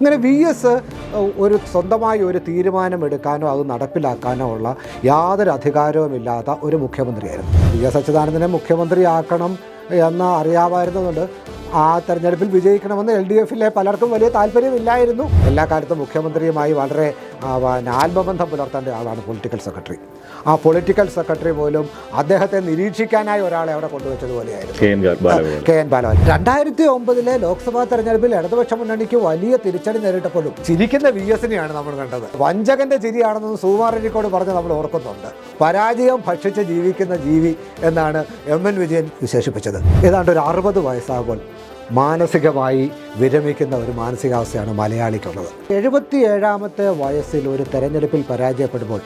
അങ്ങനെ V S ഒരു സ്വന്തമായി ഒരു തീരുമാനമെടുക്കാനോ അത് നടപ്പിലാക്കാനോ ഉള്ള യാതൊരു അധികാരവുമില്ലാത്ത ഒരു മുഖ്യമന്ത്രിയായിരുന്നു. വി എസ് അച്യുതാനന്ദനെ മുഖ്യമന്ത്രിയാക്കണം എന്ന് അറിയാമായിരുന്നതുകൊണ്ട് ആ തെരഞ്ഞെടുപ്പിൽ വിജയിക്കണമെന്ന് LDFിലെ പലർക്കും വലിയ താല്പര്യമില്ലായിരുന്നു. എല്ലാ കാലത്തും മുഖ്യമന്ത്രിയുമായി വളരെ ആത്മബന്ധം പുലർത്തേണ്ട ആളാണ് പൊളിറ്റിക്കൽ സെക്രട്ടറി. ആ പൊളിറ്റിക്കൽ സെക്രട്ടറി പോലും അദ്ദേഹത്തെ നിരീക്ഷിക്കാനായി ഒരാളെ അവിടെ കൊണ്ടുവച്ചതുപോലെയായിരുന്നു KN ബാലഗോപാൽ. 2009 ലോക്സഭാ തെരഞ്ഞെടുപ്പിൽ ഇടതുപക്ഷ മുന്നണിക്ക് വലിയ തിരിച്ചടി നേരിട്ടപ്പോഴും ചിരിക്കുന്ന വി എസിനെയാണ് നമ്മൾ കണ്ടത്. വഞ്ചകന്റെ ചിരിയാണെന്ന് സുകുമാരനിക്കോട് പറഞ്ഞ് നമ്മൾ ഓർക്കുന്നുണ്ട്. പരാജയം ഭക്ഷിച്ച് ജീവിക്കുന്ന ജീവി എന്നാണ് MN വിജയൻ വിശേഷിപ്പിച്ചത്. ഏതാണ്ട് ഒരു 60 വയസ്സാകുമ്പോൾ മാനസികമായി വിരമിക്കുന്ന ഒരു മാനസികാവസ്ഥയാണ് മലയാളിക്കുള്ളത്. 77ാമത്തെ വയസ്സിൽ ഒരു തെരഞ്ഞെടുപ്പിൽ പരാജയപ്പെടുമ്പോൾ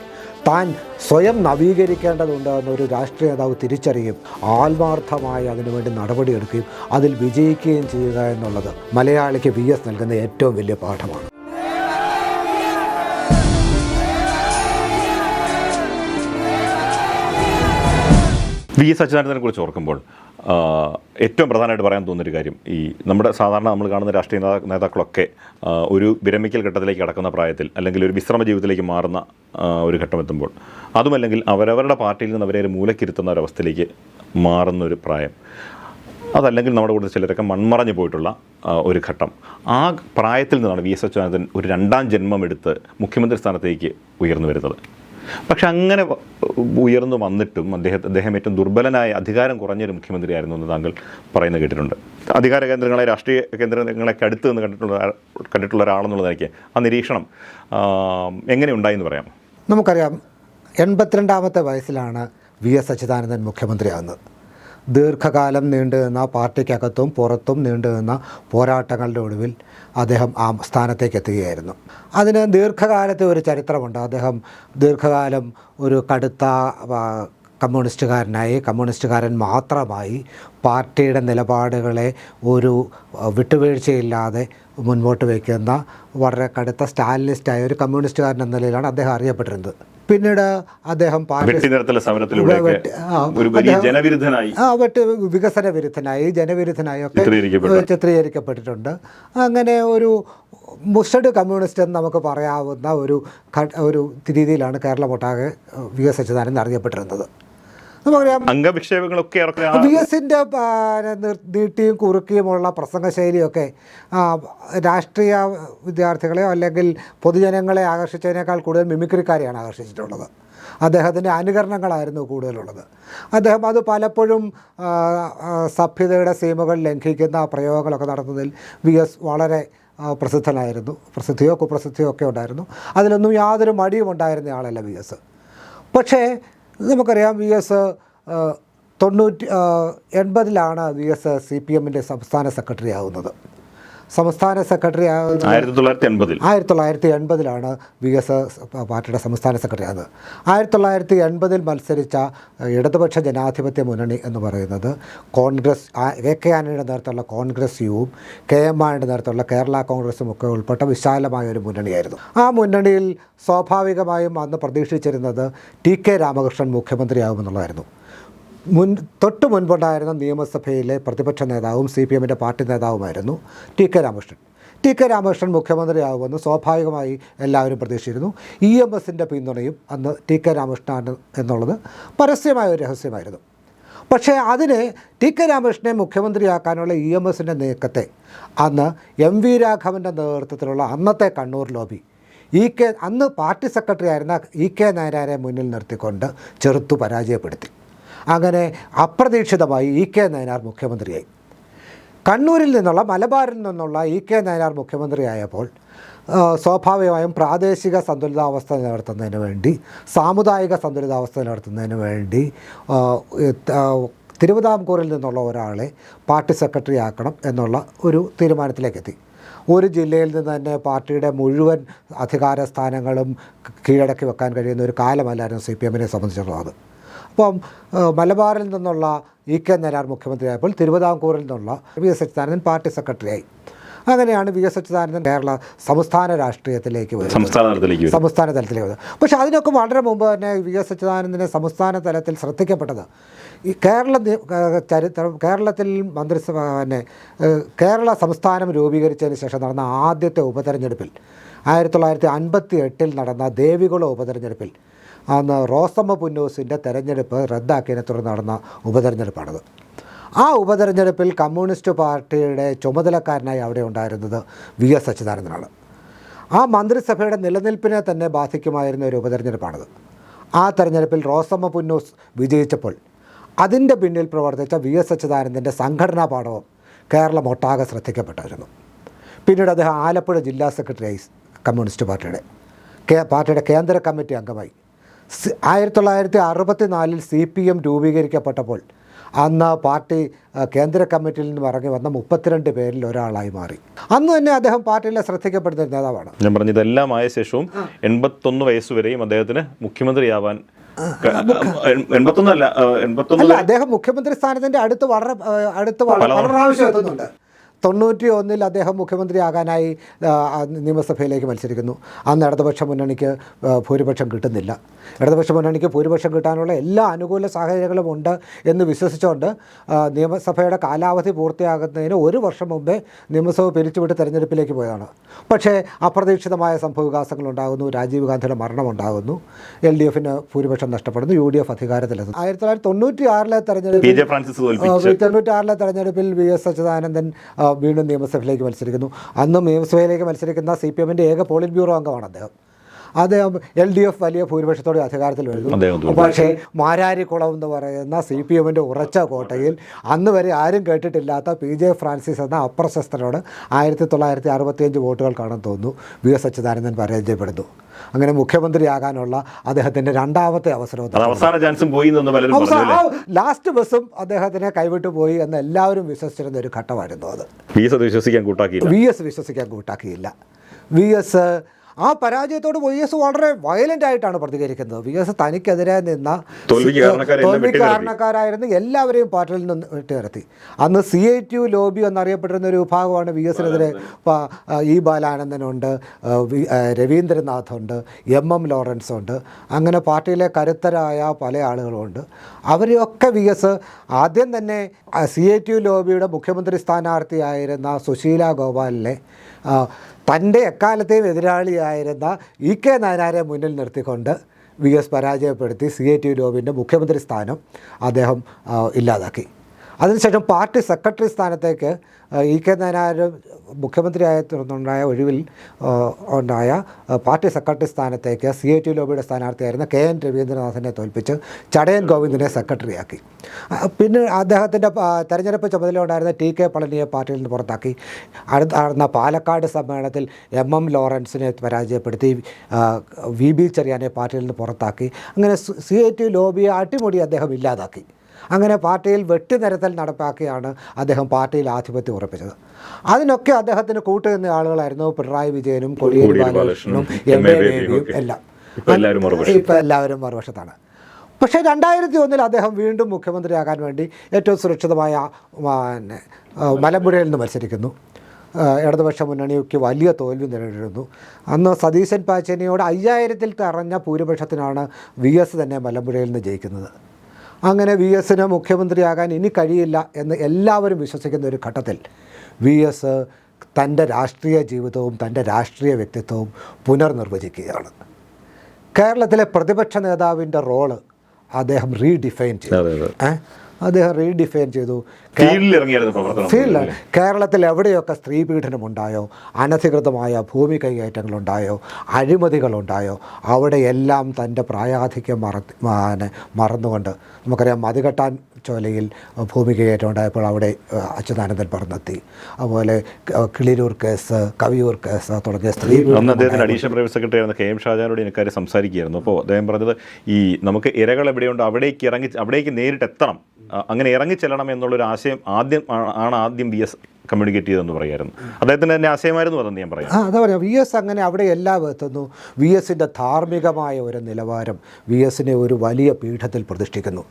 താൻ സ്വയം നവീകരിക്കേണ്ടതുണ്ട് എന്നൊരു രാഷ്ട്രീയ നേതാവ് തിരിച്ചറിയും, ആത്മാർത്ഥമായി അതിനുവേണ്ടി നടപടിയെടുക്കുകയും അതിൽ വിജയിക്കുകയും ചെയ്യുക എന്നുള്ളത് മലയാളിക്ക് വി എസ് നൽകുന്ന ഏറ്റവും വലിയ പാഠമാണ്. വി എസ് അച്യുതാനന്ദനെ കുറിച്ച് ഓർക്കുമ്പോൾ ഏറ്റവും പ്രധാനമായിട്ട് പറയാൻ തോന്നുന്നൊരു കാര്യം, ഈ നമ്മുടെ സാധാരണ നമ്മൾ കാണുന്ന രാഷ്ട്രീയ നേതാക്കളൊക്കെ ഒരു വിരമിക്കൽ ഘട്ടത്തിലേക്ക് കടക്കുന്ന പ്രായത്തിൽ അല്ലെങ്കിൽ ഒരു വിശ്രമ ജീവിതത്തിലേക്ക് മാറുന്ന ഒരു ഘട്ടമെത്തുമ്പോൾ, അതുമല്ലെങ്കിൽ അവരവരുടെ പാർട്ടിയിൽ നിന്ന് അവരെ ഒരു മൂലക്കിരുത്തുന്ന ഒരവസ്ഥയിലേക്ക് മാറുന്നൊരു പ്രായം, അതല്ലെങ്കിൽ നമ്മുടെ കൂടെ ചിലരൊക്കെ മൺമറഞ്ഞു പോയിട്ടുള്ള ഒരു ഘട്ടം, ആ പ്രായത്തിൽ നിന്നാണ് വി എസ് അച്യുതാനന്ദൻ ഒരു 2ാം ജന്മം എടുത്ത് മുഖ്യമന്ത്രി സ്ഥാനത്തേക്ക് ഉയർന്നു വരുന്നത്. പക്ഷെ അങ്ങനെ ഉയർന്നു വന്നിട്ടും അദ്ദേഹം ഏറ്റവും ദുർബലനായ, അധികാരം കുറഞ്ഞൊരു മുഖ്യമന്ത്രിയായിരുന്നു എന്ന് താങ്കൾ പറയുന്നത് കേട്ടിട്ടുണ്ട്. അധികാര കേന്ദ്രങ്ങളെ, രാഷ്ട്രീയ കേന്ദ്രങ്ങളൊക്കെ അടുത്ത് നിന്ന് കണ്ടിട്ടുള്ള ഒരാളെന്നുള്ള നിലയ്ക്ക് ആ നിരീക്ഷണം എങ്ങനെ ഉണ്ടായെന്ന് പറയാം? നമുക്കറിയാം, 82ാമത്തെ വയസ്സിലാണ് വി എസ് അച്യുതാനന്ദൻ മുഖ്യമന്ത്രിയാകുന്നത്. ദീർഘകാലം നീണ്ടുനിന്ന പാർട്ടിക്കകത്തും പുറത്തും നീണ്ടുനിന്ന പോരാട്ടങ്ങളുടെ ഒടുവിൽ അദ്ദേഹം ആ സ്ഥാനത്തേക്ക് എത്തുകയായിരുന്നു. അതിന് ദീർഘകാലത്തെ ഒരു ചരിത്രമുണ്ട്. അദ്ദേഹം ദീർഘകാലം ഒരു കടുത്ത കമ്മ്യൂണിസ്റ്റുകാരൻ മാത്രമായി പാർട്ടിയുടെ നിലപാടുകളെ ഒരു വിട്ടുവീഴ്ചയില്ലാതെ മുൻപോട്ട് വയ്ക്കുന്ന വളരെ കടുത്ത സ്റ്റാലിനിസ്റ്റായ ഒരു കമ്മ്യൂണിസ്റ്റുകാരൻ എന്ന നിലയിലാണ് അദ്ദേഹം അറിയപ്പെട്ടിരുന്നത്. പിന്നീട് അദ്ദേഹം വികസന വിരുദ്ധനായി, ജനവിരുദ്ധനായി ഒക്കെ ചിത്രീകരിക്കപ്പെട്ടിട്ടുണ്ട്. അങ്ങനെ ഒരു മുഷഡ് കമ്മ്യൂണിസ്റ്റ് എന്ന് നമുക്ക് പറയാവുന്ന ഒരു രീതിയിലാണ് കേരളമൊട്ടാകെ വി എസ് അച്യുതാനന്ദൻ അറിയപ്പെട്ടിരുന്നത്. നമുക്കറിയാം, വി എസിൻ്റെ നീട്ടിയും കുറുക്കിയുമുള്ള പ്രസംഗശൈലിയൊക്കെ രാഷ്ട്രീയ വിദ്യാർത്ഥികളെയോ അല്ലെങ്കിൽ പൊതുജനങ്ങളെ ആകർഷിച്ചതിനേക്കാൾ കൂടുതൽ മിമിക്രിക്കാരെയാണ് ആകർഷിച്ചിട്ടുള്ളത്. അദ്ദേഹത്തിൻ്റെ അനുകരണങ്ങളായിരുന്നു കൂടുതലുള്ളത്. അദ്ദേഹം അത് പലപ്പോഴും സഭ്യതയുടെ സീമകൾ ലംഘിക്കുന്ന പ്രയോഗങ്ങളൊക്കെ നടത്തുന്നതിൽ വി എസ് വളരെ പ്രസിദ്ധനായിരുന്നു. പ്രസിദ്ധിയോ കുപ്രസിദ്ധിയോ ഒക്കെ ഉണ്ടായിരുന്നു. അതിലൊന്നും യാതൊരു മടിയും ഉണ്ടായിരുന്ന ആളല്ല വി എസ്. പക്ഷേ നമുക്കറിയാം, വി എസ് 80ലാണ് വി എസ് CPMൻ്റെ സംസ്ഥാന സെക്രട്ടറി ആകുന്നത്. സംസ്ഥാന സെക്രട്ടറി 1980ലാണ് വി എസ് പാർട്ടിയുടെ സംസ്ഥാന സെക്രട്ടറി ആകുന്നത്. 1980 മത്സരിച്ച ഇടതുപക്ഷ ജനാധിപത്യ മുന്നണി എന്ന് പറയുന്നത് കോൺഗ്രസ്, AK ആന്റണിയുടെ നേതൃത്വമുള്ള കോൺഗ്രസ് യുവും KM മാണിയുടെ നേതൃത്വമുള്ള കേരള കോൺഗ്രസും ഒക്കെ ഉൾപ്പെട്ട വിശാലമായ ഒരു മുന്നണിയായിരുന്നു. ആ മുന്നണിയിൽ സ്വാഭാവികമായും അന്ന് പ്രതീക്ഷിച്ചിരുന്നത് TK രാമകൃഷ്ണൻ മുഖ്യമന്ത്രിയാകുമെന്നുള്ളതായിരുന്നു. തൊട്ട് മുൻപുണ്ടായിരുന്ന നിയമസഭയിലെ പ്രതിപക്ഷ നേതാവും CPMൻ്റെ പാർട്ടി നേതാവുമായിരുന്നു TK രാമകൃഷ്ണൻ. TK രാമകൃഷ്ണൻ മുഖ്യമന്ത്രിയാകുമെന്ന് സ്വാഭാവികമായി എല്ലാവരും പ്രതീക്ഷിച്ചിരുന്നു. EMSൻ്റെ പിന്തുണയും അന്ന് TK രാമകൃഷ്ണൻ എന്നുള്ളത് പരസ്യമായ ഒരു രഹസ്യമായിരുന്നു. പക്ഷേ അതിന് TK രാമകൃഷ്ണനെ മുഖ്യമന്ത്രിയാക്കാനുള്ള EMSൻ്റെ നീക്കത്തെ അന്ന് MV രാഘവൻ്റെ നേതൃത്വത്തിലുള്ള അന്നത്തെ കണ്ണൂർ ലോബി അന്ന് പാർട്ടി സെക്രട്ടറി ആയിരുന്ന EK നായനാരെ മുന്നിൽ നിർത്തിക്കൊണ്ട് ചെറുത്തു പരാജയപ്പെടുത്തി. അങ്ങനെ അപ്രതീക്ഷിതമായി EK നായനാർ മുഖ്യമന്ത്രിയായി. കണ്ണൂരിൽ നിന്നുള്ള, മലബാറിൽ നിന്നുള്ള EK നായനാർ മുഖ്യമന്ത്രിയായപ്പോൾ സ്വാഭാവികമായും പ്രാദേശിക സന്തുലിതാവസ്ഥ നിലനിർത്തുന്നതിന് വേണ്ടി, സാമുദായിക സന്തുലിതാവസ്ഥ നിലനിർത്തുന്നതിന് വേണ്ടി തിരുവിതാംകൂറിൽ നിന്നുള്ള ഒരാളെ പാർട്ടി സെക്രട്ടറി ആക്കണം എന്നുള്ള ഒരു തീരുമാനത്തിലേക്കെത്തി. ഒരു ജില്ലയിൽ നിന്ന് തന്നെ പാർട്ടിയുടെ മുഴുവൻ അധികാര സ്ഥാനങ്ങളും കീഴടക്കി വെക്കാൻ കഴിയുന്ന ഒരു കാലമല്ലായിരുന്നു CPMനെ സംബന്ധിച്ചിട്ടുള്ളത്. അപ്പം മലബാറിൽ നിന്നുള്ള EK നായനാർ മുഖ്യമന്ത്രിയായപ്പോൾ തിരുവിതാംകൂറിൽ നിന്നുള്ള വി എസ് അച്യുതാനന്ദൻ പാർട്ടി സെക്രട്ടറിയായി. അങ്ങനെയാണ് വി എസ് അച്യുതാനന്ദൻ കേരള സംസ്ഥാന രാഷ്ട്രീയത്തിലേക്ക് വരുന്നത്, സംസ്ഥാന തലത്തിലേക്ക് വരുന്നത്. പക്ഷേ അതിനൊക്കെ വളരെ മുമ്പ് തന്നെ വി എസ് അച്യുതാനന്ദനെ സംസ്ഥാന തലത്തിൽ ശ്രദ്ധിക്കപ്പെട്ടത് ഈ കേരളത്തിൽ മന്ത്രിസഭ തന്നെ കേരള സംസ്ഥാനം രൂപീകരിച്ചതിന് ശേഷം നടന്ന ആദ്യത്തെ ഉപതെരഞ്ഞെടുപ്പിൽ 1958 നടന്ന ദേവികുളം ഉപതെരഞ്ഞെടുപ്പിൽ അന്ന് റോസമ്മ പുന്നൂസിൻ്റെ തെരഞ്ഞെടുപ്പ് റദ്ദാക്കിയതിനെ തുടർന്ന് നടന്ന ഉപതെരഞ്ഞെടുപ്പാണത്. ആ ഉപതെരഞ്ഞെടുപ്പിൽ കമ്മ്യൂണിസ്റ്റ് പാർട്ടിയുടെ ചുമതലക്കാരനായി അവിടെ ഉണ്ടായിരുന്നത് വി എസ് അച്യുതാനന്ദനാണ്. ആ മന്ത്രിസഭയുടെ നിലനിൽപ്പിനെ തന്നെ ബാധിക്കുമായിരുന്ന ഒരു ഉപതെരഞ്ഞെടുപ്പാണത്. ആ തെരഞ്ഞെടുപ്പിൽ റോസമ്മ പുന്നൂസ് വിജയിച്ചപ്പോൾ അതിൻ്റെ പിന്നിൽ പ്രവർത്തിച്ച വി എസ് അച്യുതാനന്ദൻ്റെ സംഘടനാ പാഠവും കേരളം ഒട്ടാകെ ശ്രദ്ധിക്കപ്പെട്ടായിരുന്നു. പിന്നീട് അദ്ദേഹം ആലപ്പുഴ ജില്ലാ സെക്രട്ടറിയായി കമ്മ്യൂണിസ്റ്റ് പാർട്ടിയുടെ കേന്ദ്ര കമ്മിറ്റി അംഗമായി. 1964 CPM രൂപീകരിക്കപ്പെട്ടപ്പോൾ അന്ന് പാർട്ടി കേന്ദ്ര കമ്മിറ്റിയിൽ നിന്ന് ഇറങ്ങി വന്ന 32 പേരിൽ ഒരാളായി മാറി. അന്ന് തന്നെ അദ്ദേഹം പാർട്ടിയിലെ ശ്രദ്ധിക്കപ്പെടുന്ന നേതാവാണ്. ഞാൻ പറഞ്ഞ ഇതെല്ലാം ആയ ശേഷവും 81 വയസ്സുവരെയും അദ്ദേഹത്തിന് മുഖ്യമന്ത്രിയാവാൻ അല്ല, അദ്ദേഹം മുഖ്യമന്ത്രി സ്ഥാനത്തിൻ്റെ അടുത്ത് വളരെ പ്രാവശ്യം എത്തുന്നുണ്ട്. 91 അദ്ദേഹം മുഖ്യമന്ത്രിയാകാനായി നിയമസഭയിലേക്ക് മത്സരിക്കുന്നു. അന്ന് ഇടതുപക്ഷ മുന്നണിക്ക് ഭൂരിപക്ഷം കിട്ടുന്നില്ല. ഇടതുപക്ഷ മുന്നണിക്ക് ഭൂരിപക്ഷം കിട്ടാനുള്ള എല്ലാ അനുകൂല സാഹചര്യങ്ങളും ഉണ്ട് എന്ന് വിശ്വസിച്ചുകൊണ്ട് നിയമസഭയുടെ കാലാവധി പൂർത്തിയാകുന്നതിന് 1 വർഷം മുമ്പേ നിയമസഭ പിരിച്ചുവിട്ട് തെരഞ്ഞെടുപ്പിലേക്ക് പോയതാണ്. പക്ഷേ അപ്രതീക്ഷിതമായ സംഭവവികാസങ്ങളുണ്ടാകുന്നു. രാജീവ് ഗാന്ധിയുടെ മരണമുണ്ടാകുന്നു. LDFന് ഭൂരിപക്ഷം നഷ്ടപ്പെടുന്നു. UDF അധികാരത്തിലെത്തുന്നു. 1996 തെരഞ്ഞെടുപ്പിൽ വി എസ് അച്യുതാനന്ദൻ വീണ്ടും നിയമസഭയിലേക്ക് മത്സരിക്കുന്നു. അന്ന് നിയമസഭയിലേക്ക് മത്സരിക്കുന്ന CPMൻ്റെ ഏക പോളിറ്റ് ബ്യൂറോ അംഗമാണ് അദ്ദേഹം LDF വലിയ ഭൂരിപക്ഷത്തോടെ അധികാരത്തിൽ വരുന്നു. പക്ഷേ മാരാരിക്കുളം എന്ന് പറയുന്ന CPMൻ്റെ ഉറച്ച കോട്ടയിൽ അന്ന് വരെ ആരും കേട്ടിട്ടില്ലാത്ത PJ ഫ്രാൻസിസ് എന്ന അപ്രശസ്തനോട് 1965 വോട്ടുകൾക്കാണെന്ന് തോന്നുന്നു വി എസ് അച്യുതാനന്ദൻ പരാജയപ്പെടുന്നു. അങ്ങനെ മുഖ്യമന്ത്രിയാകാനുള്ള അദ്ദേഹത്തിൻ്റെ രണ്ടാമത്തെ അവസരവും ലാസ്റ്റ് ബസ്സും അദ്ദേഹത്തിനെ കൈവിട്ടു പോയി എന്ന് എല്ലാവരും വിശ്വസിച്ചിരുന്ന ഒരു ഘട്ടമായിരുന്നു അത്. വി എസ് വിശ്വസിക്കാൻ കൂട്ടാക്കിയില്ല. ആ പരാജയത്തോട് വി എസ് വളരെ വയലൻ്റ് ആയിട്ടാണ് പ്രതികരിക്കുന്നത്. വി എസ് തനിക്കെതിരെ നിന്ന തോൽവി കാരണക്കാരായിരുന്നു എല്ലാവരെയും പാർട്ടിയിൽ നിന്ന് വിട്ടുനിർത്തി. അന്ന് CITU ലോബി എന്നറിയപ്പെട്ടിരുന്ന ഒരു വിഭാഗമാണ് വി എസിനെതിരെ. ഇ ബാലാനന്ദനുണ്ട്, രവീന്ദ്രനാഥുണ്ട്, MM ലോറൻസ് ഉണ്ട്. അങ്ങനെ പാർട്ടിയിലെ കരുത്തരായ പല ആളുകളുമുണ്ട്. അവരെയൊക്കെ വി എസ് ആദ്യം തന്നെ CITU ലോബിയുടെ മുഖ്യമന്ത്രി സ്ഥാനാർത്ഥിയായിരുന്ന സുശീല ഗോപാലിനെ തൻ്റെ എക്കാലത്തെയും എതിരാളിയായിരുന്ന EK നായനാരെ മുന്നിൽ നിർത്തിക്കൊണ്ട് വി എസ് പരാജയപ്പെടുത്തി CITU ലോബിൻ്റെ മുഖ്യമന്ത്രി സ്ഥാനം അദ്ദേഹം ഇല്ലാതാക്കി. പാർട്ടി സെക്രട്ടറി സ്ഥാനത്തേക്ക് EK നായനാർ മുഖ്യമന്ത്രിയായ തുടർന്നുണ്ടായ ഒഴിവിൽ ഉണ്ടായ പാർട്ടി സെക്രട്ടറി സ്ഥാനത്തേക്ക് CITU ലോബിയുടെ സ്ഥാനാർത്ഥിയായിരുന്ന KN രവീന്ദ്രനാഥിനെ തോൽപ്പിച്ച് ചടയൻ ഗോവിന്ദിനെ സെക്രട്ടറിയാക്കി. പിന്നെ അദ്ദേഹത്തിൻ്റെ തെരഞ്ഞെടുപ്പ് ചുമതല ഉണ്ടായിരുന്ന TK പളനിയെ പാർട്ടിയിൽ നിന്ന് പുറത്താക്കി. നടന്ന പാലക്കാട് സമ്മേളനത്തിൽ MM ലോറൻസിനെ പരാജയപ്പെടുത്തി VB ചെറിയാനെ പാർട്ടിയിൽ നിന്ന് പുറത്താക്കി. അങ്ങനെ CITU ലോബിയെ അട്ടിമുടി അദ്ദേഹം ഇല്ലാതാക്കി. അങ്ങനെ പാർട്ടിയിൽ വെട്ടിനിരത്തൽ നടപ്പാക്കിയാണ് അദ്ദേഹം പാർട്ടിയിൽ ആധിപത്യം ഉറപ്പിച്ചത്. അതിനൊക്കെ അദ്ദേഹത്തിന് കൂട്ടുനിന്ന ആളുകളായിരുന്നു പിണറായി വിജയനും കോടിയേരി ബാലകൃഷ്ണനും MA ബേബിയും എല്ലാം. ഇപ്പോൾ എല്ലാവരും മറുവശത്താണ്. പക്ഷേ 2001 അദ്ദേഹം വീണ്ടും മുഖ്യമന്ത്രിയാകാൻ വേണ്ടി ഏറ്റവും സുരക്ഷിതമായ മലമ്പുഴയിൽ നിന്ന് മത്സരിക്കുന്നു. ഇടതുപക്ഷ മുന്നണിക്ക് വലിയ തോൽവി നേരിടുന്നു. അന്ന് സതീശൻ പാച്ചേനിയോട് 5000-ൽ തറഞ്ഞ ഭൂരിപക്ഷത്തിനാണ് വി എസ് തന്നെ മലമ്പുഴയിൽ നിന്ന് ജയിക്കുന്നത്. അങ്ങനെ വി എസിന് മുഖ്യമന്ത്രിയാകാൻ ഇനി കഴിയില്ല എന്ന് എല്ലാവരും വിശ്വസിക്കുന്ന ഒരു ഘട്ടത്തിൽ വി എസ് തൻ്റെ രാഷ്ട്രീയ ജീവിതവും തൻ്റെ രാഷ്ട്രീയ വ്യക്തിത്വവും പുനർനിർവചിക്കുകയാണ്. കേരളത്തിലെ പ്രതിപക്ഷ നേതാവിൻ്റെ റോള് അദ്ദേഹം റീഡിഫൈൻ ചെയ്തു. കേരളത്തിൽ എവിടെയൊക്കെ സ്ത്രീ പീഡനമുണ്ടായോ, അനധികൃതമായ ഭൂമി കൈകയറ്റങ്ങളുണ്ടായോ, അഴിമതികളുണ്ടായോ, അവിടെയെല്ലാം തൻ്റെ പ്രായാധിക്യം മറന്നുകൊണ്ട് നമുക്കറിയാം മതികെട്ടാൻ ചോലയിൽ ഭൂമി കൈകയറ്റം ഉണ്ടായപ്പോൾ അവിടെ അച്യുതാനന്ദൻ പറഞ്ഞെത്തി. അതുപോലെ കിളിരൂർ കേസ്, കവിയൂർ കേസ് തുടങ്ങിയ സ്ത്രീ അദ്ദേഹത്തിന് അഡീഷണൽ പ്രൈവറ്റ് സെക്രട്ടറി ആയിരുന്ന KM ഷാജാനോട് എനിക്കാര്യം സംസാരിക്കുകയായിരുന്നു. അപ്പോൾ അദ്ദേഹം പറഞ്ഞത് ഈ നമുക്ക് ഇരകൾ എവിടെയുണ്ട് അവിടേക്ക് നേരിട്ട് എത്തണം, അങ്ങനെ ഇറങ്ങിച്ചെല്ലണം എന്നുള്ളൊരു ആശയം ആദ്യം വി എസ് കമ്മ്യൂണിക്കേറ്റ് ചെയ്തെന്ന് പറയായിരുന്നു. അദ്ദേഹത്തിൻ്റെ തന്നെ ആശയമായിരുന്നു അതെന്ന് ഞാൻ പറയാം. അതാ പറയാം, വി എസ് അങ്ങനെ അവിടെ എല്ലാം എത്തുന്നു. വി എസിൻ്റെ ധാർമ്മികമായ ഒരു നിലവാരം വി എസിനെ ഒരു വലിയ പീഠത്തിൽ പ്രതിഷ്ഠിക്കുന്നു.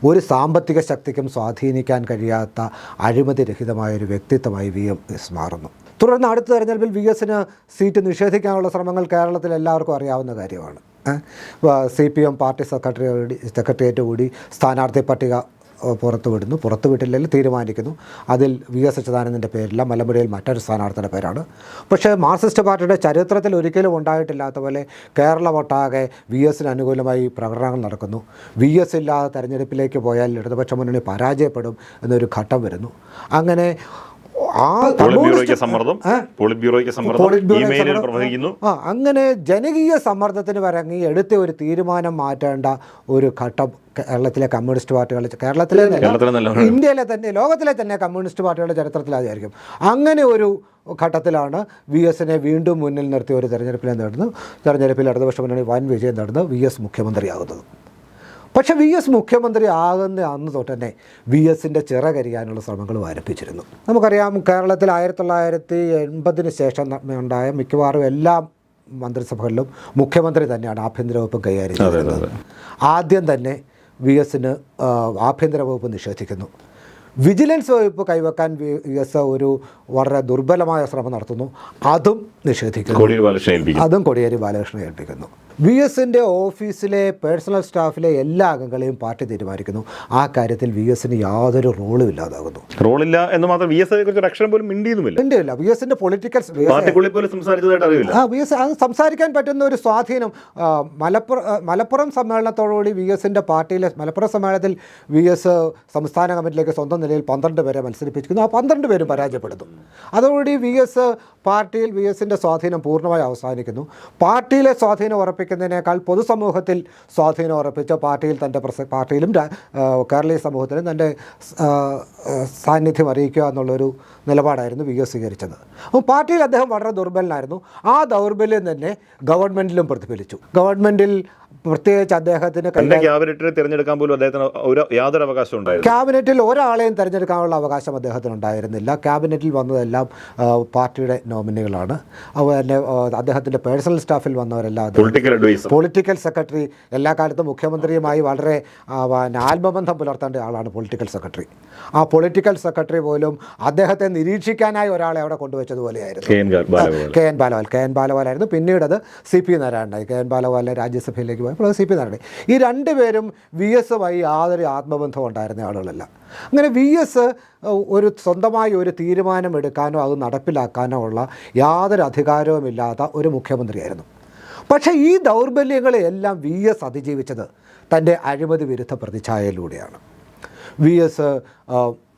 ഒരു സാമ്പത്തിക ശക്തിക്കും സ്വാധീനിക്കാൻ കഴിയാത്ത അഴിമതിരഹിതമായ ഒരു വ്യക്തിത്വമായി വി എസ് മാറുന്നു. തുടർന്ന് അടുത്ത തെരഞ്ഞെടുപ്പിൽ വി എസിന് സീറ്റ് നിഷേധിക്കാനുള്ള ശ്രമങ്ങൾ കേരളത്തിൽ എല്ലാവർക്കും അറിയാവുന്ന കാര്യമാണ്. CPM പാർട്ടി സെക്രട്ടേറിയറ്റ് കൂടി സ്ഥാനാർത്ഥി പട്ടിക പുറത്തുവിട്ടില്ലെങ്കിൽ തീരുമാനിക്കുന്നു. അതിൽ VS അച്യുതാനന്ദൻ്റെ പേരില്ല, മലമ്പുഴയിൽ മറ്റൊരു സ്ഥാനാർത്ഥിയുടെ പേരാണ്. പക്ഷേ മാർക്സിസ്റ്റ് പാർട്ടിയുടെ ചരിത്രത്തിൽ ഒരിക്കലും ഉണ്ടായിട്ടില്ലാത്ത പോലെ കേരളമൊട്ടാകെ VSന് അനുകൂലമായി പ്രകടനങ്ങൾ നടക്കുന്നു. VS ഇല്ലാതെ തെരഞ്ഞെടുപ്പിലേക്ക് പോയാൽ ഇടതുപക്ഷ മുന്നണി പരാജയപ്പെടും എന്നൊരു ഘട്ടം വരുന്നു. അങ്ങനെ അങ്ങനെ ജനകീയ സമ്മർദ്ദത്തിന് വരങ്ങി എടുത്ത ഒരു തീരുമാനം മാറ്റേണ്ട ഒരു ഘട്ടം കേരളത്തിലെ കമ്മ്യൂണിസ്റ്റ് പാർട്ടികൾ, ഇന്ത്യയിലെ തന്നെ ലോകത്തിലെ തന്നെ കമ്മ്യൂണിസ്റ്റ് പാർട്ടികളുടെ ചരിത്രത്തിൽ അതായിരിക്കും. അങ്ങനെ ഒരു ഘട്ടത്തിലാണ് VSനെ വീണ്ടും മുന്നിൽ നിർത്തി ഒരു തെരഞ്ഞെടുപ്പിൽ ഇടതുപക്ഷ മുന്നണി വൻ വിജയം നടന്ന് VS മുഖ്യമന്ത്രിയാകുന്നത്. പക്ഷേ VS മുഖ്യമന്ത്രി ആകുന്ന അന്ന് തൊട്ട് തന്നെ VSൻ്റെ ചിറകരിയാനുള്ള ശ്രമങ്ങൾ ആരംഭിച്ചിരുന്നു. നമുക്കറിയാം, കേരളത്തിൽ 1980 ശേഷം ഉണ്ടായ മിക്കവാറും എല്ലാ മന്ത്രിസഭകളിലും മുഖ്യമന്ത്രി തന്നെയാണ് ആഭ്യന്തര വകുപ്പ് കൈകാര്യം ചെയ്യുന്നത്. ആദ്യം തന്നെ VSന് ആഭ്യന്തര വകുപ്പ് നിഷേധിക്കുന്നു. വിജിലൻസ് വകുപ്പ് കൈവെക്കാൻ VS ഒരു വളരെ ദുർബലമായ ശ്രമം നടത്തുന്നു. അതും നിഷേധിക്കുന്നു. അതും കോടിയേരി ബാലകൃഷ്ണനെ ഏൽപ്പിക്കുന്നു. VSൻ്റെ ഓഫീസിലെ പേഴ്സണൽ സ്റ്റാഫിലെ എല്ലാ അംഗങ്ങളെയും പാർട്ടി തീരുമാനിക്കുന്നു. ആ കാര്യത്തിൽ VSന് യാതൊരു റോളും ഇല്ലാതാകുന്നു. റോളില്ല എന്ന് മാത്രം അക്ഷരം പോലും മിണ്ടിയില്ല. VSൻ്റെ പൊളിറ്റിക്കൽ VS അത് സംസാരിക്കാൻ പറ്റുന്ന ഒരു സ്വാധീനം മലപ്പുറം സമ്മേളനത്തോടുകൂടി VSൻ്റെ പാർട്ടിയിലെ മലപ്പുറം സമ്മേളനത്തിൽ VS സംസ്ഥാന കമ്മിറ്റിയിലേക്ക് സ്വന്തം നിലയിൽ 12 പേരെ മത്സരിപ്പിക്കുന്നു. ആ 12 പേരും പരാജയപ്പെടുന്നു. അതോടുകൂടി പാർട്ടിയിൽ VSൻ്റെ സ്വാധീനം പൂർണ്ണമായി അവസാനിക്കുന്നു. പാർട്ടിയിലെ സ്വാധീനം ഉറപ്പിക്കുന്നതിനേക്കാൾ പൊതുസമൂഹത്തിൽ സ്വാധീനം ഉറപ്പിച്ച പാർട്ടിയിലും കേരളീയ സമൂഹത്തിലും തൻ്റെ സാന്നിധ്യം അറിയിക്കുക എന്നുള്ളൊരു നിലപാടായിരുന്നു VS സ്വീകരിച്ചത്. അപ്പോൾ പാർട്ടിയിൽ അദ്ദേഹം വളരെ ദുർബലനായിരുന്നു. ആ ദൗർബല്യം തന്നെ ഗവൺമെൻറ്റിലും പ്രതിഫലിച്ചു. ഗവൺമെൻറ്റിൽ പ്രത്യേകിച്ച് അദ്ദേഹത്തിന് ക്യാബിനറ്റിനെ തിരഞ്ഞെടുക്കാൻ പോലും അദ്ദേഹത്തിന് യാതൊരു അവകാശം ഉണ്ടായിരുന്നു. ക്യാബിനറ്റിൽ ഒരാളെയും തിരഞ്ഞെടുക്കാനുള്ള അവകാശം അദ്ദേഹത്തിന് ഉണ്ടായിരുന്നില്ല. ക്യാബിനറ്റിൽ വന്നതെല്ലാം പാർട്ടിയുടെ നോമിനികളാണ്. അതുപോലെ അദ്ദേഹത്തിൻ്റെ പേഴ്സണൽ സ്റ്റാഫിൽ വന്നവരെല്ലാം പൊളിറ്റിക്കൽ സെക്രട്ടറി, എല്ലാ കാലത്തും മുഖ്യമന്ത്രിയുമായി വളരെ ആത്മബന്ധം പുലർത്തേണ്ട ആളാണ് പൊളിറ്റിക്കൽ സെക്രട്ടറി. ആ പൊളിറ്റിക്കൽ സെക്രട്ടറി പോലും അദ്ദേഹത്തെ നിരീക്ഷിക്കാനായി ഒരാളെ അവിടെ കൊണ്ടുവച്ചതുപോലെയായിരുന്നു. K N ബാലഗോപാലായിരുന്നു. പിന്നീട് അത് CP നാരായണനായി. കെ എൻ ബാലഗോപാലിനെ രാജ്യസഭയിലേക്ക് പോയപ്പോൾ അത് CP നാരായണൻ. ഈ രണ്ടുപേരും VSമായി യാതൊരു ആത്മബന്ധവും ഉണ്ടായിരുന്ന ആളുകളല്ല. അങ്ങനെ VS സ്വന്തമായി ഒരു തീരുമാനം എടുക്കാനോ അത് നടപ്പിലാക്കാനോ ഉള്ള യാതൊരു അധികാരവുമില്ലാത്ത ഒരു മുഖ്യമന്ത്രിയായിരുന്നു. പക്ഷേ ഈ ദൗർബല്യങ്ങളെയെല്ലാം VS അതിജീവിച്ചത് തൻ്റെ അഴിമതി വിരുദ്ധ പ്രതിച്ഛായയിലൂടെയാണ്. VS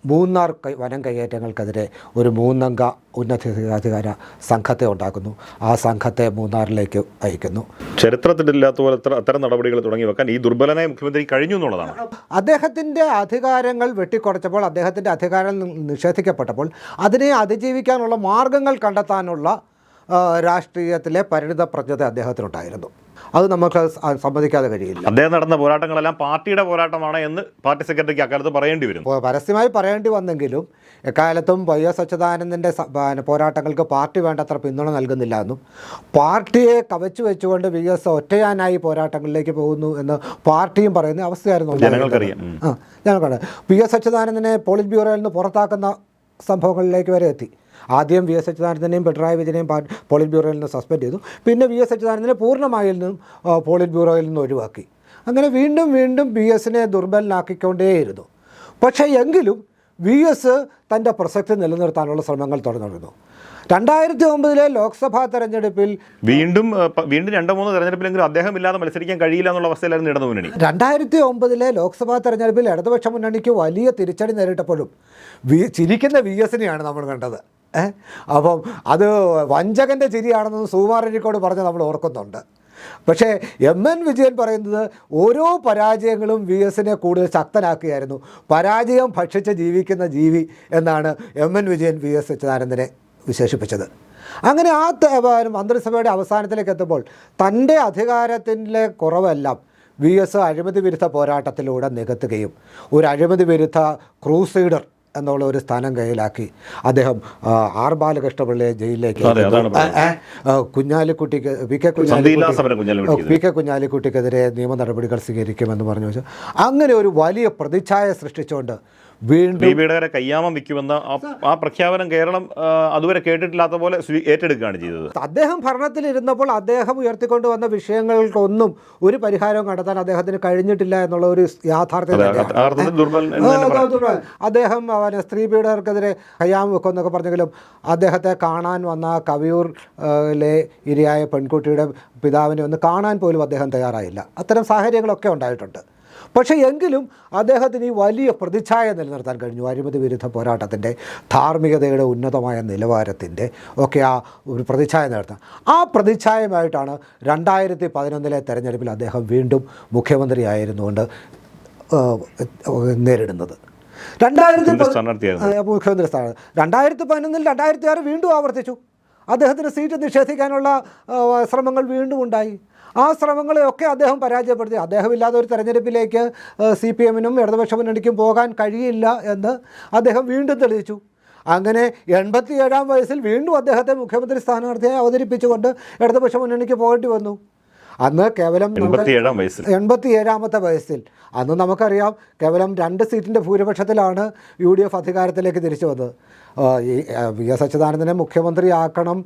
മൂന്നാർ വനം കയ്യേറ്റങ്ങൾക്കെതിരെ ഒരു 3-അംഗ ഉന്നതാധികാര സംഘത്തെ ഉണ്ടാക്കുന്നു. ആ സംഘത്തെ മൂന്നാറിലേക്ക് അയക്കുന്നു. ചരിത്രത്തിലില്ലാത്ത പോലെ അത്തരം നടപടികൾ തുടങ്ങി വെക്കാൻ ഈ ദുർബലനായ മുഖ്യമന്ത്രി കഴിഞ്ഞു എന്നുള്ളതാണ്. അദ്ദേഹത്തിൻ്റെ അധികാരങ്ങൾ വെട്ടിക്കുറച്ചപ്പോൾ, അദ്ദേഹത്തിൻ്റെ അധികാരം നിഷേധിക്കപ്പെട്ടപ്പോൾ അതിനെ അതിജീവിക്കാനുള്ള മാർഗങ്ങൾ കണ്ടെത്താനുള്ള രാഷ്ട്രീയത്തിലെ പരിണിതപ്രജ്ഞത അദ്ദേഹത്തിനുണ്ടായിരുന്നു. അത് നമുക്ക് സമ്മതിക്കാതെ കഴിയില്ല. അദ്ദേഹം നടന്ന പോരാട്ടങ്ങളെല്ലാം പാർട്ടിയുടെ പോരാട്ടമാണ് എന്ന് പാർട്ടി സെക്രട്ടറിക്ക് അക്കാലത്ത് പറയേണ്ടി വരും. പരസ്യമായി പറയേണ്ടി വന്നെങ്കിലും എക്കാലത്തും YS അച്യുതാനന്ദൻ്റെ പോരാട്ടങ്ങൾക്ക് പാർട്ടി വേണ്ടത്ര പിന്തുണ നൽകുന്നില്ല എന്നും പാർട്ടിയെ കവച്ചു വെച്ചുകൊണ്ട് VS ഒറ്റയാനായി പോരാട്ടങ്ങളിലേക്ക് പോകുന്നു എന്ന് പാർട്ടിയും പറയുന്ന അവസ്ഥയായിരുന്നു. ഞങ്ങൾക്കറിയാം. VS അച്യുതാനന്ദനെ പോളിറ്റ് ബ്യൂറോയിൽ നിന്ന് പുറത്താക്കുന്ന സംഭവങ്ങളിലേക്ക് വരെ എത്തി. ആദ്യം VS അച്യുതാനന്ദനെയും പിണറായി വിജയനെയും പോളിറ്റ് ബ്യൂറോയിൽ നിന്ന് സസ്പെൻഡ് ചെയ്തു. പിന്നെ VS അച്യുതാനന്ദനെ പൂർണ്ണമായിൽ നിന്നും പോളിറ്റ് ബ്യൂറോയിൽ നിന്ന് ഒഴിവാക്കി. അങ്ങനെ വീണ്ടും VSനെ ദുർബലനാക്കിക്കൊണ്ടേയിരുന്നു. പക്ഷേ എങ്കിലും VS തൻ്റെ പ്രസക്തി നിലനിർത്താനുള്ള ശ്രമങ്ങൾ തുടർന്നിരുന്നു. 2009 ലോക്സഭാ തെരഞ്ഞെടുപ്പിൽ വീണ്ടും 2-3 തെരഞ്ഞെടുപ്പിലെങ്കിലും അദ്ദേഹം ഇല്ലാതെ മത്സരിക്കാൻ കഴിയില്ല എന്നുള്ള അവസ്ഥയിലായിരുന്നു ഇടതു മുന്നണി. 2009 ലോക്സഭാ തെരഞ്ഞെടുപ്പിൽ ഇടതുപക്ഷ മുന്നണിക്ക് വലിയ തിരിച്ചടി നേരിട്ടപ്പോഴും ചിരിക്കുന്ന VSനെയാണ് നമ്മൾ കണ്ടത്. അപ്പം അത് വഞ്ചകൻ്റെ ചിരിയാണെന്ന് സുകുമാരനിക്കോട് പറഞ്ഞ് നമ്മൾ ഓർക്കുന്നുണ്ട്. പക്ഷേ MN വിജയൻ പറയുന്നത് ഓരോ പരാജയങ്ങളും VSനെ കൂടുതൽ ശക്തനാക്കുകയായിരുന്നു. പരാജയം ഭക്ഷിച്ച് ജീവിക്കുന്ന ജീവി എന്നാണ് MN വിജയൻ VS അച്യുതാനന്ദനെ വിശേഷിപ്പിച്ചത്. അങ്ങനെ ആ മന്ത്രിസഭയുടെ അവസാനത്തിലേക്ക് എത്തുമ്പോൾ തൻ്റെ അധികാരത്തിൻ്റെ കുറവെല്ലാം VS അഴിമതി വിരുദ്ധ പോരാട്ടത്തിലൂടെ നികത്തുകയും ഒരു അഴിമതി വിരുദ്ധ ക്രൂസൈഡർ എന്നുള്ള ഒരു സ്ഥാനം കയ്യിലാക്കി അദ്ദേഹം R ബാലകൃഷ്ണപിള്ളയെ ജയിലിലേക്ക് കുഞ്ഞാലിക്കുട്ടിക്ക് പി കെ കുഞ്ഞാലിക്കുട്ടിക്കെതിരെ നിയമ നടപടികൾ സ്വീകരിക്കുമെന്ന് പറഞ്ഞു വെച്ചാൽ അങ്ങനെ ഒരു വലിയ പ്രതിച്ഛായ സൃഷ്ടിച്ചുകൊണ്ട് വീണ്ടും ദീപിയുടെ കയ്യാമം വിൽക്കുമെന്ന ആ പ്രഖ്യാപനം കേരളം അതുവരെ കേട്ടിട്ടില്ലാത്ത പോലെ ഏറ്റെടുക്കുകയാണ് ചെയ്തത്. അദ്ദേഹം ഭരണത്തിലിരുന്നപ്പോൾ അദ്ദേഹം ഉയർത്തിക്കൊണ്ടുവന്ന വിഷയങ്ങൾക്കൊന്നും ഒരു പരിഹാരവും കണ്ടെത്താൻ അദ്ദേഹത്തിന് കഴിഞ്ഞിട്ടില്ല എന്നുള്ള ഒരു യാഥാർത്ഥ്യം. അദ്ദേഹം സ്ത്രീ പീഡകർക്കെതിരെ കയ്യാമം വെക്കുമെന്നൊക്കെ പറഞ്ഞെങ്കിലും അദ്ദേഹത്തെ കാണാൻ വന്ന കവിയൂരിലെ ഇരയായ പെൺകുട്ടിയുടെ പിതാവിനെ ഒന്ന് കാണാൻ പോലും അദ്ദേഹം തയ്യാറായില്ല. അത്തരം സാഹചര്യങ്ങളൊക്കെ ഉണ്ടായിട്ടുണ്ട്. പക്ഷേ എങ്കിലും അദ്ദേഹത്തിന് ഈ വലിയ പ്രതിച്ഛായ നിലനിർത്താൻ കഴിഞ്ഞു. അഴിമതി വിരുദ്ധ പോരാട്ടത്തിൻ്റെ, ധാർമ്മികതയുടെ ഉന്നതമായ നിലവാരത്തിൻ്റെ ഒക്കെ ആ ഒരു പ്രതിച്ഛായ നിലനിർത്താൻ. ആ പ്രതിച്ഛായമായിട്ടാണ് 2011 തെരഞ്ഞെടുപ്പിൽ അദ്ദേഹം വീണ്ടും മുഖ്യമന്ത്രിയായിരുന്നുകൊണ്ട് നേരിടുന്നത്. മുഖ്യമന്ത്രി സ്ഥാനം 2011 2006 വീണ്ടും ആവർത്തിച്ചു. അദ്ദേഹത്തിന് സീറ്റ് നിഷേധിക്കാനുള്ള ശ്രമങ്ങൾ വീണ്ടും ഉണ്ടായി. ആ ശ്രമങ്ങളെയൊക്കെ അദ്ദേഹം പരാജയപ്പെടുത്തി. അദ്ദേഹമില്ലാതെ ഒരു തെരഞ്ഞെടുപ്പിലേക്ക് CPM-നും ഇടതുപക്ഷ മുന്നണിക്കും പോകാൻ കഴിയില്ല എന്ന് അദ്ദേഹം വീണ്ടും തെളിയിച്ചു. അങ്ങനെ 87-ാം വയസ്സിൽ വീണ്ടും അദ്ദേഹത്തെ മുഖ്യമന്ത്രി സ്ഥാനാർത്ഥിയായി അവതരിപ്പിച്ചുകൊണ്ട് ഇടതുപക്ഷ മുന്നണിക്ക് പോകേണ്ടി വന്നു. അന്ന് കേവലം 87-ാമത്തെ വയസ്സിൽ അന്ന് നമുക്കറിയാം കേവലം 2 സീറ്റിൻ്റെ ഭൂരിപക്ഷത്തിലാണ് UDF അധികാരത്തിലേക്ക് തിരിച്ചു വന്നത്. VS അച്യുതാനന്ദനെ മുഖ്യമന്ത്രിയാക്കണം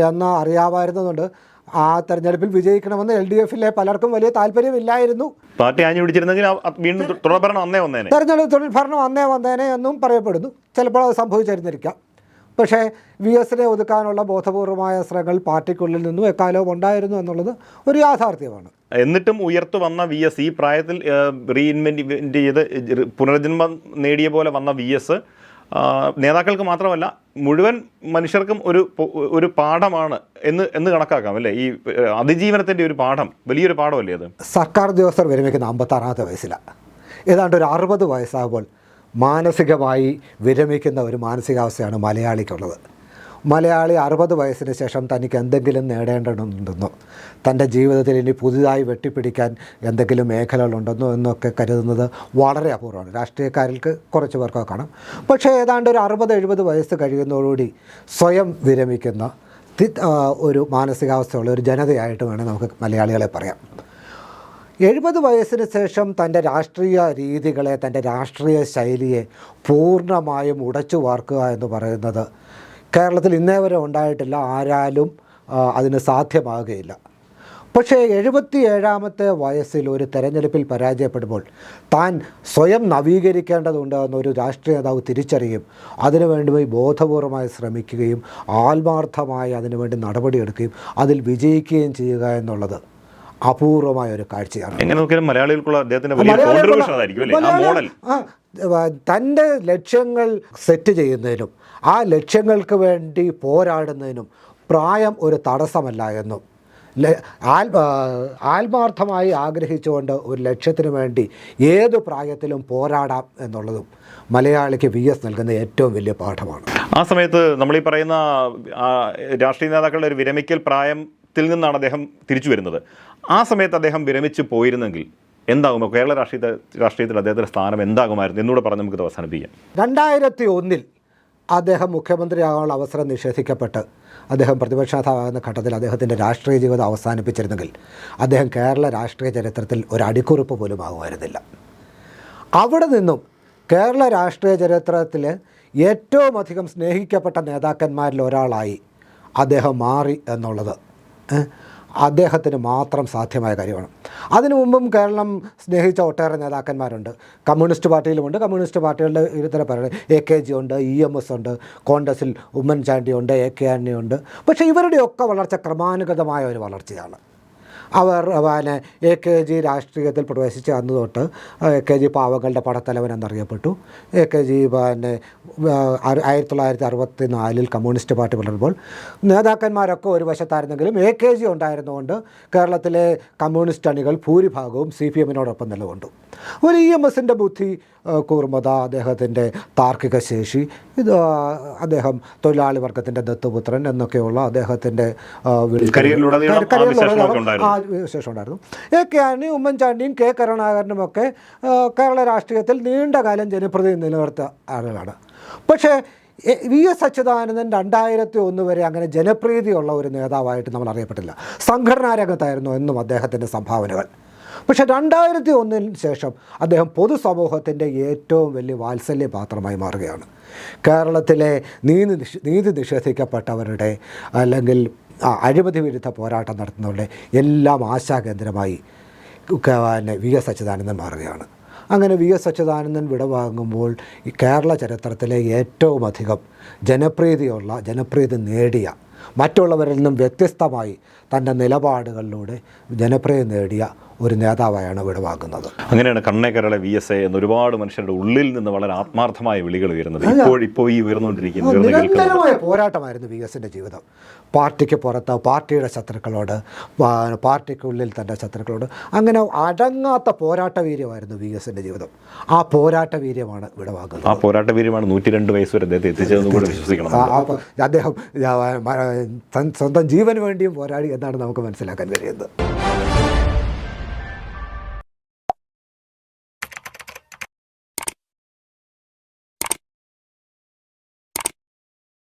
എന്ന് അറിയാമായിരുന്നതുകൊണ്ട് ആ തെരഞ്ഞെടുപ്പിൽ വിജയിക്കണമെന്ന് LDF-ലെ പലർക്കും വലിയ താല്പര്യമില്ലായിരുന്നു. പാർട്ടി ആഞ്ഞു പിടിച്ചിരുന്നെങ്കിൽ തെരഞ്ഞെടുപ്പ് ഭരണം അന്നേ വന്നേനെ എന്നും പറയപ്പെടുന്നു. ചിലപ്പോൾ അത് സംഭവിച്ചിരുന്നിരിക്കാം. പക്ഷേ VS-നെ ഒതുക്കാനുള്ള ബോധപൂർവമായ ശ്രമങ്ങൾ പാർട്ടിക്കുള്ളിൽ നിന്നും എക്കാലവും ഉണ്ടായിരുന്നു എന്നുള്ളത് ഒരു യാഥാർത്ഥ്യമാണ്. എന്നിട്ടും ഉയർത്തു വന്ന VS ഈ പ്രായത്തിൽ റീഇൻവെൻറ്റ് ചെയ്ത് പുനർജന്മം നേടിയ പോലെ വന്ന VS നേതാക്കൾക്ക് മാത്രമല്ല മുഴുവൻ മനുഷ്യർക്കും ഒരു പാഠമാണ് എന്ന് കണക്കാക്കാം അല്ലേ? ഈ അതിജീവനത്തിൻ്റെ ഒരു പാഠം, വലിയൊരു പാഠമല്ലേ അത്? സർക്കാർ ഉദ്യോഗസ്ഥർ വിരമിക്കുന്ന 56-ാമത്തെ വയസ്സിലാണ്. ഏതാണ്ട് ഒരു 60 വയസ്സാകുമ്പോൾ മാനസികമായി വിരമിക്കുന്ന ഒരു മാനസികാവസ്ഥയാണ് മലയാളിക്കുള്ളത്. മലയാളി 60 വയസ്സിന് ശേഷം തനിക്ക് എന്തെങ്കിലും നേടേണ്ടതുണ്ടെന്നോ തൻ്റെ ജീവിതത്തിൽ ഇനി പുതുതായി വെട്ടിപ്പിടിക്കാൻ എന്തെങ്കിലും മേഖലകളുണ്ടെന്നോ എന്നൊക്കെ കരുതുന്നത് വളരെ അപൂർവമാണ്. രാഷ്ട്രീയക്കാർക്ക് കുറച്ച് പേർക്കൊക്കെ കാണാം. പക്ഷേ ഏതാണ്ട് ഒരു 60-70 വയസ്സ് കഴിയുന്നതോടുകൂടി സ്വയം വിരമിക്കുന്ന ഒരു മാനസികാവസ്ഥയുള്ള ഒരു ജനതയായിട്ട് വേണം നമുക്ക് മലയാളികളെ പറയാം. 70 വയസ്സിന് ശേഷം തൻ്റെ രാഷ്ട്രീയ രീതികളെ, തൻ്റെ രാഷ്ട്രീയ ശൈലിയെ പൂർണ്ണമായും ഉടച്ചു വാർക്കുക എന്ന് പറയുന്നത് കേരളത്തിൽ ഇന്നേ വരെ ഉണ്ടായിട്ടില്ല. ആരാലും അതിന് സാധ്യമാകുകയില്ല. പക്ഷേ 77-ാമത്തെ വയസ്സിൽ ഒരു തെരഞ്ഞെടുപ്പിൽ പരാജയപ്പെടുമ്പോൾ താൻ സ്വയം നവീകരിക്കേണ്ടതുണ്ട് എന്നൊരു രാഷ്ട്രീയ നേതാവ് തിരിച്ചറിയും. അതിനുവേണ്ടി ബോധപൂർവമായി ശ്രമിക്കുകയും ആത്മാർത്ഥമായി അതിനുവേണ്ടി നടപടിയെടുക്കുകയും അതിൽ വിജയിക്കുകയും ചെയ്യുക എന്നുള്ളത് അപൂർവമായ ഒരു കാഴ്ചയാണ്. തൻ്റെ ലക്ഷ്യങ്ങൾ സെറ്റ് ചെയ്യുന്നതിനും ആ ലക്ഷ്യങ്ങൾക്ക് വേണ്ടി പോരാടുന്നതിനും പ്രായം ഒരു തടസ്സമല്ല എന്നും ആത്മാർത്ഥമായി ആഗ്രഹിച്ചുകൊണ്ട് ഒരു ലക്ഷ്യത്തിന് വേണ്ടി ഏതു പ്രായത്തിലും പോരാടാം എന്നുള്ളതും മലയാളിക്ക് VS നൽകുന്ന ഏറ്റവും വലിയ പാഠമാണ്. ആ സമയത്ത് നമ്മളീ പറയുന്ന രാഷ്ട്രീയ നേതാക്കളുടെ ഒരു വിരമിക്കൽ പ്രായത്തിൽ നിന്നാണ് അദ്ദേഹം തിരിച്ചു വരുന്നത്. ആ സമയത്ത് അദ്ദേഹം വിരമിച്ച് പോയിരുന്നെങ്കിൽ എന്താകുമോ കേരള രാഷ്ട്രീയത്തിൽ അദ്ദേഹത്തിൻ്റെ സ്ഥാനം എന്താകുമായിരുന്നു എന്നൂടെ പറഞ്ഞ് നമുക്കിത് അവസാനിപ്പിക്കാം. 2001 അദ്ദേഹം മുഖ്യമന്ത്രിയാകാനുള്ള അവസരം നിഷേധിക്കപ്പെട്ട് അദ്ദേഹം പ്രതിപക്ഷ നേതാവാകുന്ന ഘട്ടത്തിൽ അദ്ദേഹത്തിൻ്റെ രാഷ്ട്രീയ ജീവിതം അവസാനിപ്പിച്ചിരുന്നെങ്കിൽ അദ്ദേഹം കേരള രാഷ്ട്രീയ ചരിത്രത്തിൽ ഒരു അടിക്കുറിപ്പ് പോലും ആകുമായിരുന്നില്ല. അവിടെ നിന്നും കേരള രാഷ്ട്രീയ ചരിത്രത്തിൽ ഏറ്റവും അധികം സ്നേഹിക്കപ്പെട്ട നേതാക്കന്മാരിൽ ഒരാളായി അദ്ദേഹം മാറി എന്നുള്ളത് അദ്ദേഹത്തിന് മാത്രം സാധ്യമായ കാര്യമാണ്. അതിനു മുമ്പും കേരളം സ്നേഹിച്ച ഒട്ടേറെ നേതാക്കന്മാരുണ്ട്. കമ്മ്യൂണിസ്റ്റ് പാർട്ടിയിലുമുണ്ട്. കമ്മ്യൂണിസ്റ്റ് പാർട്ടികളുടെ ഇരുതര പേരുണ്ട്. AKG ഉണ്ട്, EMS ഉണ്ട്, കോൺഗ്രസിൽ ഉമ്മൻചാണ്ടി ഉണ്ട്, AK ആന്റണി ഉണ്ട്. പക്ഷേ ഇവരുടെയൊക്കെ വളർച്ച ക്രമാനുഗതമായ ഒരു വളർച്ചയാണ്. അവർ AKG രാഷ്ട്രീയത്തിൽ പ്രവേശിച്ച അന്ന് തൊട്ട് AKG പാവങ്ങളുടെ പടത്തലവൻ എന്നറിയപ്പെട്ടു. AKG 1964 കമ്മ്യൂണിസ്റ്റ് പാർട്ടി വളരുമ്പോൾ നേതാക്കന്മാരൊക്കെ ഒരു വശത്തായിരുന്നെങ്കിലും AKG ഉണ്ടായിരുന്നുകൊണ്ട് കേരളത്തിലെ കമ്മ്യൂണിസ്റ്റ് അണികൾ ഭൂരിഭാഗവും CPM-നോടൊപ്പം നിലകൊണ്ടു. ഒരു EMS-ൻ്റെ ബുദ്ധി, കൂർമ്മത, അദ്ദേഹത്തിൻ്റെ താർക്കിക ശേഷി, ഇത് അദ്ദേഹം തൊഴിലാളി വർഗത്തിൻ്റെ ദത്തുപുത്രൻ എന്നൊക്കെയുള്ള അദ്ദേഹത്തിൻ്റെ വിശേഷം ഉണ്ടായിരുന്നു. AK ആന്റണി, ഉമ്മൻചാണ്ടിയും K കരുണാകരനുമൊക്കെ കേരള രാഷ്ട്രീയത്തിൽ നീണ്ടകാലം ജനപ്രതിനിധി നിലനിർത്തിയ ആളുകളാണ്. പക്ഷേ VS അച്യുതാനന്ദൻ 2001 വരെ അങ്ങനെ ജനപ്രീതിയുള്ള ഒരു നേതാവായിട്ട് നമ്മൾ അറിയപ്പെട്ടില്ല. സംഘടനാ രംഗത്തായിരുന്നു എന്നും അദ്ദേഹത്തിൻ്റെ സംഭാവനകൾ. പക്ഷേ 2001 ശേഷം അദ്ദേഹം പൊതുസമൂഹത്തിൻ്റെ ഏറ്റവും വലിയ വാത്സല്യപാത്രമായി മാറുകയാണ്. കേരളത്തിലെ നീതി നിഷേധിക്കപ്പെട്ടവരുടെ അല്ലെങ്കിൽ അഴിമതി വിരുദ്ധ പോരാട്ടം നടത്തുന്നവരുടെ എല്ലാം ആശാകേന്ദ്രമായി വി എസ് അച്യുതാനന്ദൻ മാറുകയാണ്. അങ്ങനെ വി എസ് അച്യുതാനന്ദൻ വിടവാങ്ങുമ്പോൾ ഈ കേരള ചരിത്രത്തിലെ ഏറ്റവും അധികം ജനപ്രീതി നേടിയ, മറ്റുള്ളവരിൽ നിന്നും വ്യത്യസ്തമായി തൻ്റെ നിലപാടുകളിലൂടെ ജനപ്രീതി നേടിയ ഒരു നേതാവായാണ് വിടവാങ്ങുന്നത്. അങ്ങനെയാണ് കണ്ണേക്കരളെ VSA എന്ന് ഒരുപാട് മനുഷ്യരുടെ ഉള്ളിൽ നിന്ന് വളരെ ആത്മാർത്ഥമായ വിളികൾ ഉയരുന്നത്. ഇപ്പോൾ ഈ ഉയർന്നുകൊണ്ടിരിക്കുന്ന നിരന്തരമായ പോരാട്ടമായിരുന്നു വി എസിൻ്റെ ജീവിതം. പാർട്ടിക്ക് പുറത്ത് പാർട്ടിയുടെ ശത്രുക്കളോട്, പാർട്ടിക്കുള്ളിൽ തൻ്റെ ശത്രുക്കളോട്, അങ്ങനെ അടങ്ങാത്ത പോരാട്ട വീര്യമായിരുന്നു വി എസിൻ്റെ ജീവിതം. ആ പോരാട്ട വീര്യമാണ് വിടവാങ്ങുന്നത്. ആ പോരാട്ട വീര്യമാണ് 102 വയസ്സ് വരെ അദ്ദേഹത്തെ എത്തിച്ചതെന്ന് കൂടെ വിശ്വസിക്കണം. അദ്ദേഹം സ്വന്തം ജീവന് വേണ്ടിയും പോരാടി എന്നാണ് നമുക്ക് മനസ്സിലാക്കാൻ കഴിയുന്നത്.